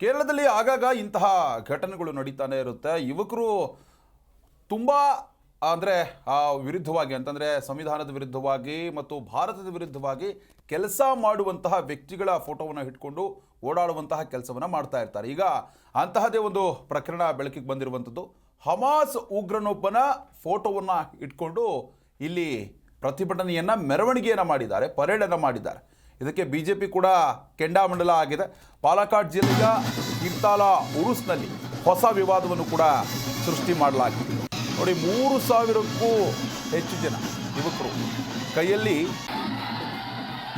ಕೇರಳದಲ್ಲಿ ಆಗಾಗ ಇಂತಹ ಘಟನೆಗಳು ನಡೀತಾನೆ ಇರುತ್ತೆ. ಯುವಕರು ತುಂಬ ವಿರುದ್ಧವಾಗಿ ಅಂತಂದರೆ ಸಂವಿಧಾನದ ವಿರುದ್ಧವಾಗಿ ಮತ್ತು ಭಾರತದ ವಿರುದ್ಧವಾಗಿ ಕೆಲಸ ಮಾಡುವಂತಹ ವ್ಯಕ್ತಿಗಳ ಫೋಟೋವನ್ನು ಇಟ್ಕೊಂಡು ಓಡಾಡುವಂತಹ ಕೆಲಸವನ್ನು ಮಾಡ್ತಾ ಇರ್ತಾರೆ. ಈಗ ಅಂತಹದೇ ಒಂದು ಪ್ರಕರಣ ಬೆಳಕಿಗೆ ಬಂದಿರುವಂಥದ್ದು. ಹಮಾಸ್ ಉಗ್ರನೊಬ್ಬನ ಫೋಟೋವನ್ನು ಇಟ್ಕೊಂಡು ಇಲ್ಲಿ ಪ್ರತಿಭಟನೆಯನ್ನು ಮೆರವಣಿಗೆಯನ್ನು ಮಾಡಿದ್ದಾರೆ, ಪರೇಡನ್ನು ಮಾಡಿದ್ದಾರೆ. ಇದಕ್ಕೆ ಬಿಜೆಪಿ ಕೂಡ ಕೆಂಡಾಮಂಡಲ ಆಗಿದೆ. ಪಾಲಕ್ಕಾಡ್ ಜಿಲ್ಲೆಯ ಇರ್ತಾಲ ಉರುಸ್ನಲ್ಲಿ ಹೊಸ ವಿವಾದವನ್ನು ಕೂಡ ಸೃಷ್ಟಿ ಮಾಡಲಾಗಿದೆ. ನೋಡಿ, 3,000ಕ್ಕೂ ಹೆಚ್ಚು ಜನ ಯುವಕರು ಕೈಯಲ್ಲಿ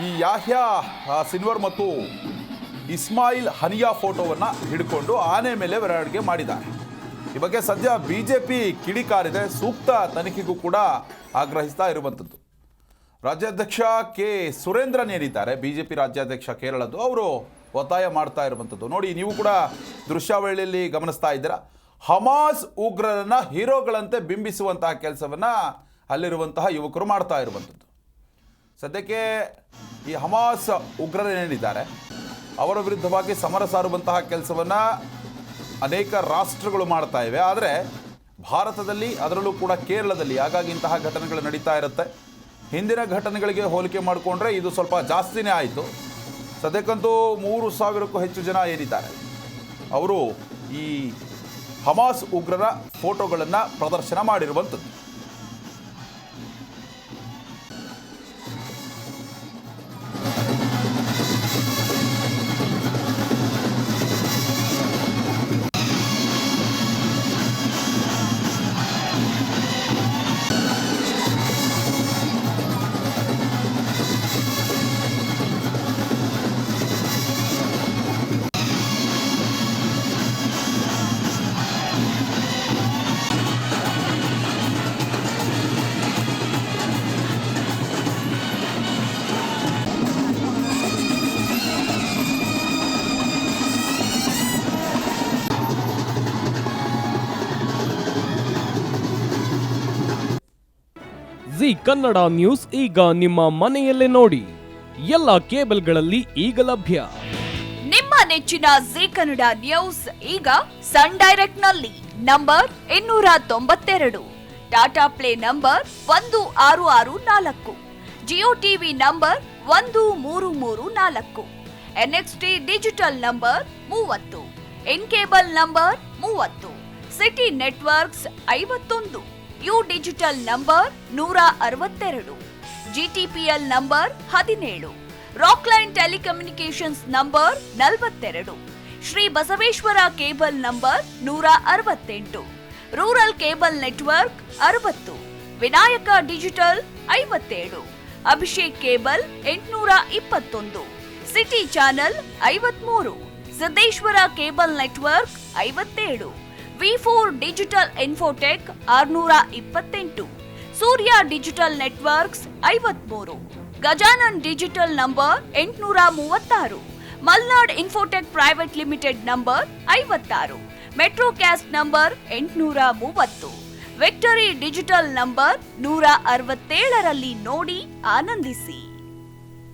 ಈ ಯಾಹ್ಯಾ ಸಿನ್ವರ್ ಮತ್ತು ಇಸ್ಮಾಯಿಲ್ ಹನಿಯಾ ಫೋಟೋವನ್ನು ಹಿಡ್ಕೊಂಡು ಆನೆ ಮೇಲೆ ಮೆರವಣಿಗೆ ಮಾಡಿದ್ದಾರೆ. ಈ ಬಗ್ಗೆ ಸದ್ಯ ಬಿಜೆಪಿ ಕಿಡಿಕಾರಿದೆ, ಸೂಕ್ತ ತನಿಖೆಗೂ ಕೂಡ ಆಗ್ರಹಿಸ್ತಾ ಇರುವಂಥದ್ದು. ರಾಜ್ಯಾಧ್ಯಕ್ಷ ಕೆ ಸುರೇಂದ್ರನ್ ಏನಿದ್ದಾರೆ, ಬಿಜೆಪಿ ರಾಜ್ಯಾಧ್ಯಕ್ಷ ಕೇರಳದ್ದು, ಅವರು ಒತ್ತಾಯ ಮಾಡ್ತಾ ಇರುವಂಥದ್ದು. ನೋಡಿ, ನೀವು ಕೂಡ ದೃಶ್ಯಾವಳಿಯಲ್ಲಿ ಗಮನಿಸ್ತಾ ಇದ್ದೀರಾ. ಹಮಾಸ್ ಉಗ್ರರನ್ನ ಹೀರೋಗಳಂತೆ ಬಿಂಬಿಸುವಂತಹ ಕೆಲಸವನ್ನು ಅಲ್ಲಿರುವಂತಹ ಯುವಕರು ಮಾಡ್ತಾ ಇರುವಂಥದ್ದು. ಸದ್ಯಕ್ಕೆ ಈ ಹಮಾಸ್ ಉಗ್ರರೇನಿದ್ದಾರೆ ಅವರ ವಿರುದ್ಧವಾಗಿ ಸಮರ ಸಾರುವಂತಹ ಕೆಲಸವನ್ನು ಅನೇಕ ರಾಷ್ಟ್ರಗಳು ಮಾಡ್ತಾ ಇವೆ. ಆದರೆ ಭಾರತದಲ್ಲಿ, ಅದರಲ್ಲೂ ಕೂಡ ಕೇರಳದಲ್ಲಿ ಆಗಾಗ ಇಂತಹ ಘಟನೆಗಳು ನಡೀತಾ ಇರುತ್ತೆ. ಹಿಂದಿನ ಘಟನೆಗಳಿಗೆ ಹೋಲಿಕೆ ಮಾಡಿಕೊಂಡ್ರೆ ಇದು ಸ್ವಲ್ಪ ಜಾಸ್ತಿನೇ ಆಯಿತು. ಸದ್ಯಕ್ಕಂತೂ 3,000ಕ್ಕೂ ಹೆಚ್ಚು ಜನ ಏನಿದ್ದಾರೆ ಅವರು ಈ ಹಮಾಸ್ ಉಗ್ರರ ಫೋಟೋಗಳನ್ನು ಪ್ರದರ್ಶನ ಮಾಡಿರುವಂಥದ್ದು. ಜಿ ಕನ್ನಡ ನ್ಯೂಸ್ ಈಗ ನಿಮ್ಮ ಮನೆಯಲ್ಲೇ ನೋಡಿ. ಎಲ್ಲ ಕೇಬಲ್ಗಳಲ್ಲಿ ಈಗ ಲಭ್ಯ. ನಿಮ್ಮ ನೆಚ್ಚಿನ ಜಿ ಕನ್ನಡ ನ್ಯೂಸ್ ಈಗ ಸನ್ ಡೈರೆಕ್ಟ್ ನಲ್ಲಿ number 292, Tata play number 1664, Jio TV number 1334, NXT digital number 30, in cable number 30, city networks 51, U digital number 162, GTPL number 17, Rockline telecommunications number 42, Shri Basaveshwara cable number 168, rural cable network 60, Vinayaka digital 57, Abhishek cable 821, city channel 53, Siddeshwara cable network 57, ವಿ4 digital infotech 628, Surya digital networks 53, Gajanan digital number 836, Malnad infotech private limited number 56, Metrocast number 830, victory digital number 167ರಲ್ಲಿ ನೋಡಿ ಆನಂದಿಸಿ.